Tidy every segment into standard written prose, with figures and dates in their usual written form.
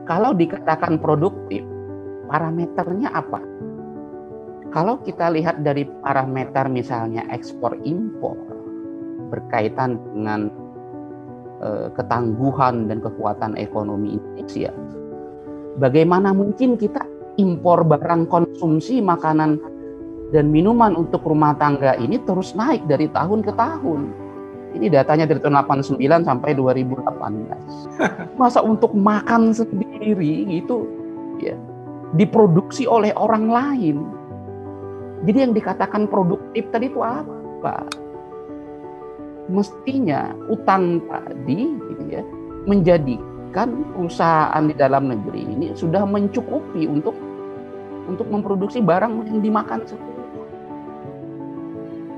Kalau dikatakan produktif, parameternya apa? Kalau kita lihat dari parameter misalnya ekspor impor berkaitan dengan ketangguhan dan kekuatan ekonomi Indonesia, bagaimana mungkin kita impor barang konsumsi makanan dan minuman untuk rumah tangga ini terus naik dari tahun ke tahun? Ini datanya dari tahun 89 sampai 2018. Masa untuk makan sendiri itu ya diproduksi oleh orang lain? Jadi yang dikatakan produktif tadi itu apa? Mestinya utang tadi gitu ya menjadikan perusahaan di dalam negeri ini sudah mencukupi untuk memproduksi barang yang dimakan sendiri.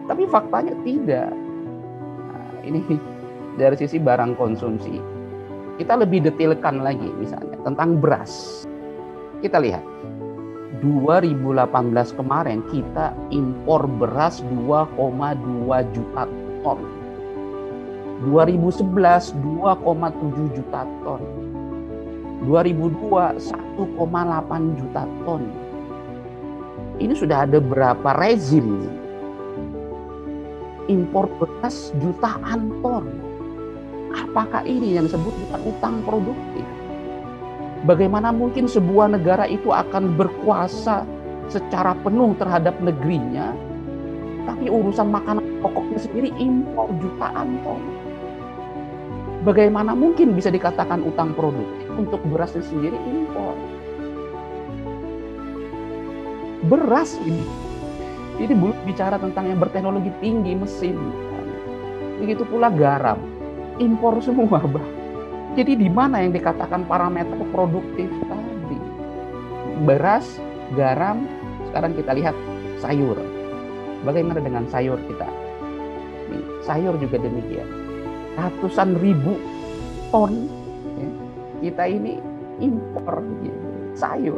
Tapi faktanya tidak. Nah, ini dari sisi barang konsumsi. Kita lebih detailkan lagi misalnya tentang beras. Kita lihat 2018 kemarin kita impor beras 2,2 juta ton. 2011 2,7 juta ton. 2002 1,8 juta ton. Ini sudah ada berapa rezim impor beras jutaan ton. Apakah ini yang disebut bukan utang produktif? Bagaimana mungkin sebuah negara itu akan berkuasa secara penuh terhadap negerinya, tapi urusan makanan pokoknya sendiri impor jutaan ton? Bagaimana mungkin bisa dikatakan utang produktif untuk berasnya sendiri impor? Beras ini belum bicara tentang yang berteknologi tinggi, mesin. Begitu pula garam, impor semua, Bah. Jadi di mana yang dikatakan parameter produktif tadi? Beras, garam, sekarang kita lihat sayur. Bagaimana dengan sayur kita? Sayur juga demikian. Ratusan ribu ton ya, kita ini impor gitu, sayur.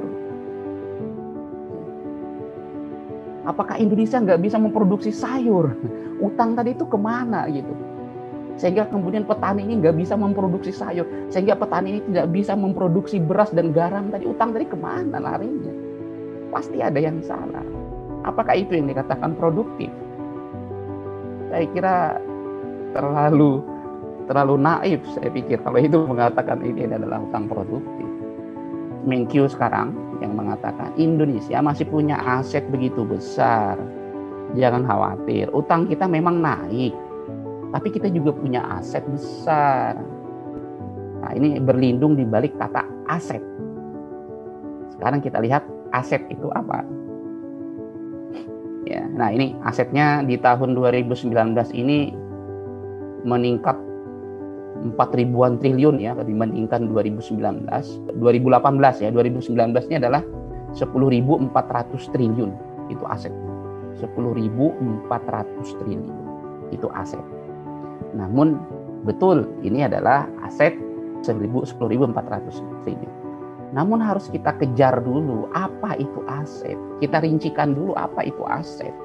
Apakah Indonesia nggak bisa memproduksi sayur? Utang tadi itu kemana gitu? Sehingga kemudian petani ini nggak bisa memproduksi sayur, sehingga petani ini tidak bisa memproduksi beras dan garam tadi. Utang tadi kemana larinya? Pasti ada yang salah. Apakah itu yang dikatakan produktif? Saya kira terlalu naif, saya pikir kalau itu mengatakan ini adalah utang produktif. Menkyu sekarang yang mengatakan Indonesia masih punya aset begitu besar. Jangan khawatir, utang kita memang naik, tapi kita juga punya aset besar. Nah, ini berlindung di balik kata aset. Sekarang kita lihat aset itu apa. Ya, nah ini asetnya di tahun 2019 ini meningkat 4.000-an triliun ya dibandingkan 2018 ya. 2019 ini adalah 10.400 triliun itu aset. 10.400 triliun itu aset. Namun betul ini adalah aset 10.400 triliun. Namun harus kita kejar dulu apa itu aset. Kita rincikan dulu apa itu aset.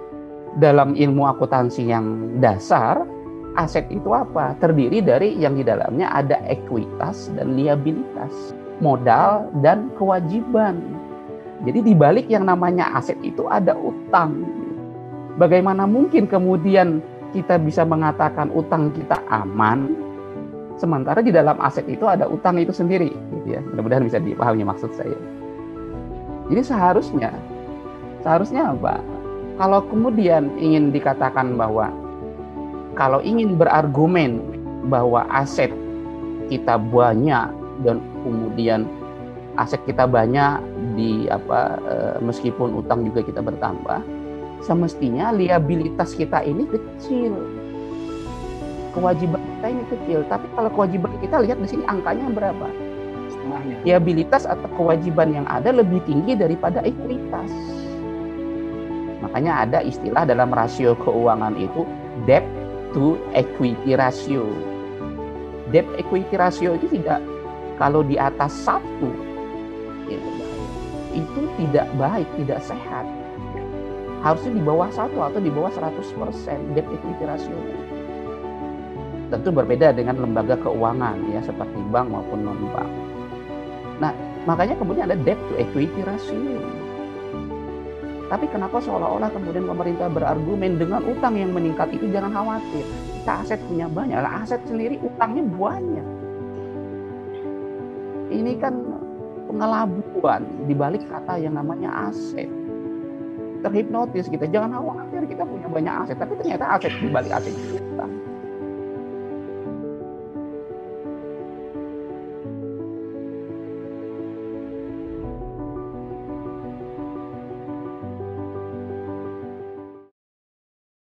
Dalam ilmu akuntansi yang dasar, aset itu apa? Terdiri dari yang di dalamnya ada ekuitas dan liabilitas, modal dan kewajiban. Jadi di balik yang namanya aset itu ada utang. Bagaimana mungkin kemudian kita bisa mengatakan utang kita aman, sementara di dalam aset itu ada utang itu sendiri, gitu ya. Mudah-mudahan bisa dipahami maksud saya. Jadi seharusnya apa? Kalau kemudian ingin dikatakan bahwa kalau ingin berargumen bahwa aset kita banyak dan kemudian aset kita banyak meskipun utang juga kita bertambah, semestinya liabilitas kita ini kecil. Kewajiban kita ini kecil, tapi kalau kewajiban kita lihat di sini angkanya berapa? Setengahnya. Liabilitas atau kewajiban yang ada lebih tinggi daripada ekuitas. Makanya ada istilah dalam rasio keuangan itu debt to equity ratio. Debt equity ratio itu tidak, kalau di atas 1 itu tidak baik, tidak sehat. Harusnya di bawah 1 atau di bawah 100% debt equity ratio. Tentu berbeda dengan lembaga keuangan ya seperti bank maupun non bank. Nah, makanya kemudian ada debt to equity ratio. Tapi kenapa seolah-olah kemudian pemerintah berargumen dengan utang yang meningkat itu jangan khawatir. Kita aset punya banyak, lah aset sendiri utangnya banyak. Ini kan pengelabuan di balik kata yang namanya aset. Terhipnotis kita, jangan khawatir kita punya banyak aset, tapi ternyata aset di balik aset itu utang.